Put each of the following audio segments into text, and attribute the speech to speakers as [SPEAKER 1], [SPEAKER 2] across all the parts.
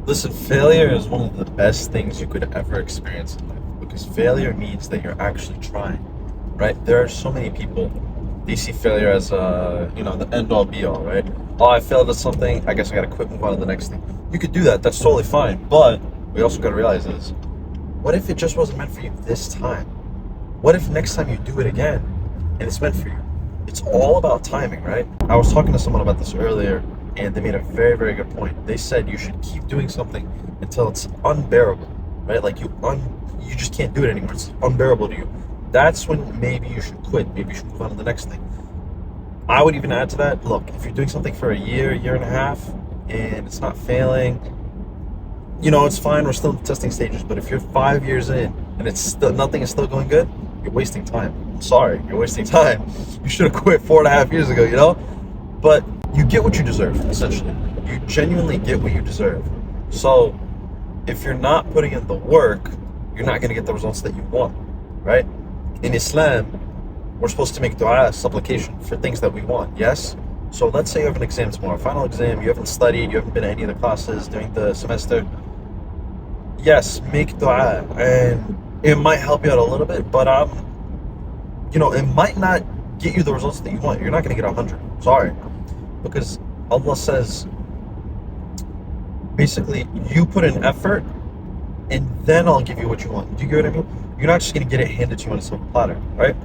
[SPEAKER 1] Listen, failure is one of the best things you could ever experience in life because failure means that you're actually trying, right? There are so many people, they see failure as the end all be all, right? Oh, I failed at something, I guess I gotta quit, move on to the next thing. You could do that, that's totally fine, but we also gotta realize is, what if it just wasn't meant for you this time? What if next time you do it again and it's meant for you? It's all about timing, right? I was talking to someone about this earlier and they made a very, very good point. They said you should keep doing something until it's unbearable, right? Like you just can't do it anymore. It's unbearable to you. That's when maybe you should quit. Maybe you should move on to the next thing. I would even add to that, look, if you're doing something for a year and a half, and it's not failing, it's fine. We're still in the testing stages. But if you're 5 years in and it's still nothing is still going good, you're wasting time. I'm sorry, you're wasting time. You should have quit 4.5 years ago, But you get what you deserve, essentially. You genuinely get what you deserve. So if you're not putting in the work, you're not going to get the results that you want, right? In Islam, we're supposed to make dua, supplication for things that we want, yes? So let's say you have an exam tomorrow, final exam, you haven't studied, you haven't been to any of the classes during the semester. Yes, make dua, and it might help you out a little bit, but it might not get you the results that you want. You're not going to get 100. Sorry. Because Allah says, basically, you put in effort, and then I'll give you what you want. Do you get what I mean? You're not just going to get it handed to you on a silver platter, right?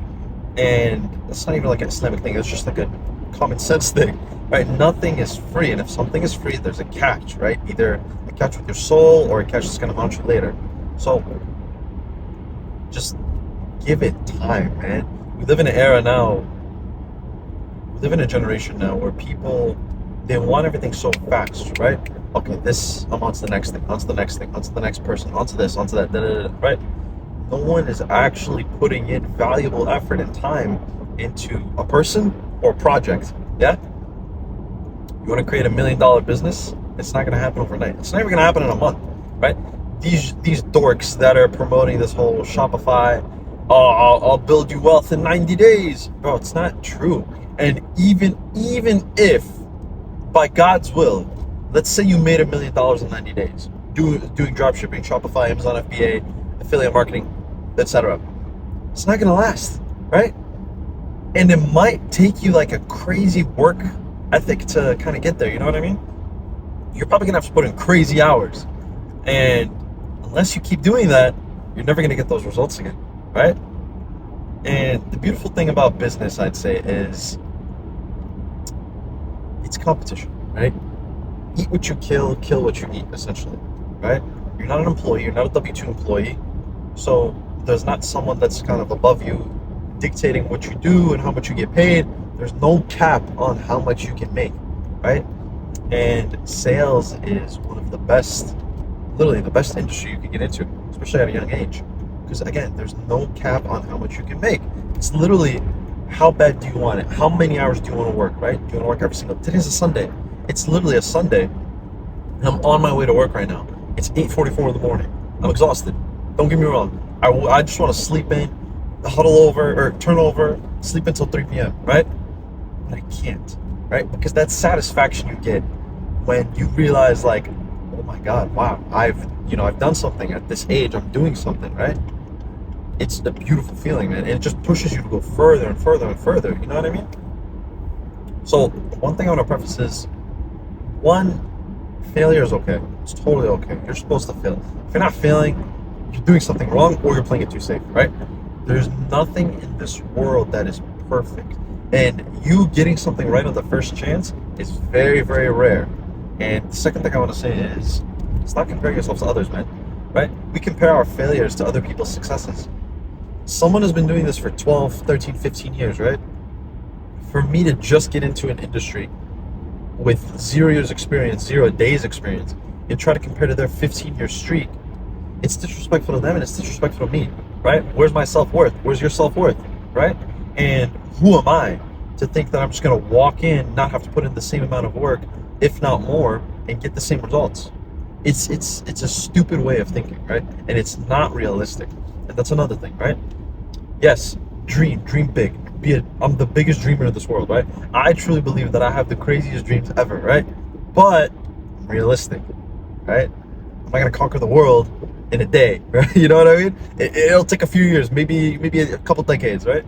[SPEAKER 1] And it's not even like an Islamic thing. It's just like a common sense thing, right? Nothing is free, and if something is free, there's a catch, right? Either a catch with your soul or a catch that's going to haunt you later. So just give it time, man. We live in an era now. We live in a generation now where people, they want everything so fast, right? Okay, I'm on to the next thing, on to the next thing, on to the next person, onto this, onto that, right? No one is actually putting in valuable effort and time into a person or a project, yeah? You want to create $1 million business? It's not going to happen overnight. It's not even going to happen in a month, right? These dorks that are promoting this whole Shopify, I'll build you wealth in 90 days. Bro, it's not true. And even if, by God's will, let's say you made $1 million in 90 days, doing dropshipping, Shopify, Amazon FBA, affiliate marketing, etc. It's not going to last, right? And it might take you like a crazy work ethic to kind of get there, you know what I mean? You're probably going to have to put in crazy hours. And unless you keep doing that, you're never going to get those results again, right? And the beautiful thing about business, I'd say, is it's competition, right? Eat what you kill what you eat, essentially, right? You're not an employee, you're not a W-2 employee, so there's not someone that's kind of above you dictating what you do and how much you get paid. There's no cap on how much you can make, right? And sales is one of the best, literally the best industry you can get into, especially at a young age. Because again, there's no cap on how much you can make. It's literally, how bad do you want it? How many hours do you want to work, right? Do you want to work every single day? Today's a Sunday. It's literally a Sunday, and I'm on my way to work right now. It's 8:44 in the morning. I'm exhausted. Don't get me wrong. I just want to sleep in, huddle over, or turn over, sleep until 3 p.m., right? But I can't, right? Because that satisfaction you get when you realize, like, oh my God, wow, I've done something at this age. I'm doing something, right? It's a beautiful feeling, man. And it just pushes you to go further and further and further. You know what I mean? So one thing I want to preface is, one, failure is okay. It's totally okay. You're supposed to fail. If you're not failing, you're doing something wrong or you're playing it too safe, right? There's nothing in this world that is perfect. And you getting something right on the first chance is very, very rare. And the second thing I want to say is, stop comparing yourself to others, man, right? We compare our failures to other people's successes. Someone has been doing this for 12, 13, 15 years, right? For me to just get into an industry with 0 years experience, 0 days experience, and try to compare to their 15-year streak, it's disrespectful to them and it's disrespectful to me, right? Where's my self-worth? Where's your self-worth, right? And who am I to think that I'm just going to walk in, not have to put in the same amount of work, if not more, and get the same results? It's a stupid way of thinking, right? And it's not realistic. And that's another thing, right? Yes, dream big. I'm the biggest dreamer in this world, right? I truly believe that I have the craziest dreams ever, right? But I'm realistic, right? I'm not gonna conquer the world in a day, right? You know what I mean? It'll take a few years, maybe a couple decades, right?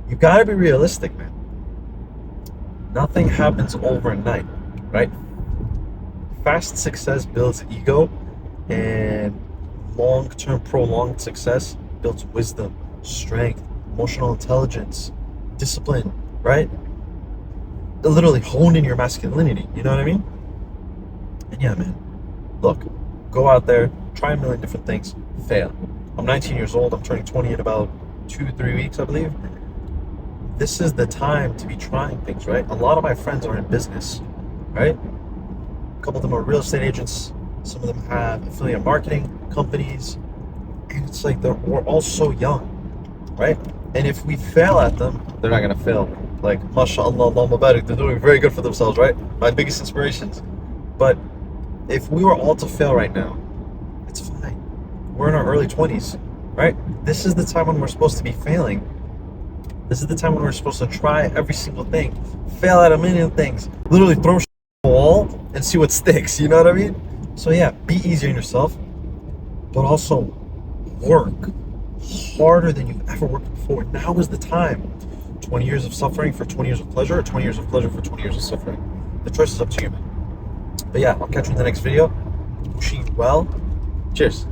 [SPEAKER 1] You gotta be realistic, man. Nothing happens overnight, right? Fast success builds ego, and long-term prolonged success builds wisdom, strength, emotional intelligence, discipline, right? Literally hone in your masculinity, you know what I mean? And yeah, man, look, go out there, try a million different things, fail. I'm 19 years old, I'm turning 20 in about 2-3 weeks, I believe. This is the time to be trying things, right? A lot of my friends are in business, right? A couple of them are real estate agents. Some of them have affiliate marketing companies. And it's like we're all so young, right? And if we fail at them, they're not going to fail. Like, mashallah, Allahumma barik, they're doing very good for themselves, right? My biggest inspirations. But if we were all to fail right now, it's fine. We're in our early 20s, right? This is the time when we're supposed to be failing. This is the time when we're supposed to try every single thing, fail at a million things, literally throw shit at the wall and see what sticks, you know what I mean? So yeah, be easy on yourself, but also work harder than you've ever worked before. Now is the time. 20 years of suffering for 20 years of pleasure, or 20 years of pleasure for 20 years of suffering. The choice is up to you, man. But yeah, I'll catch you in the next video. Wishing you well. Cheers.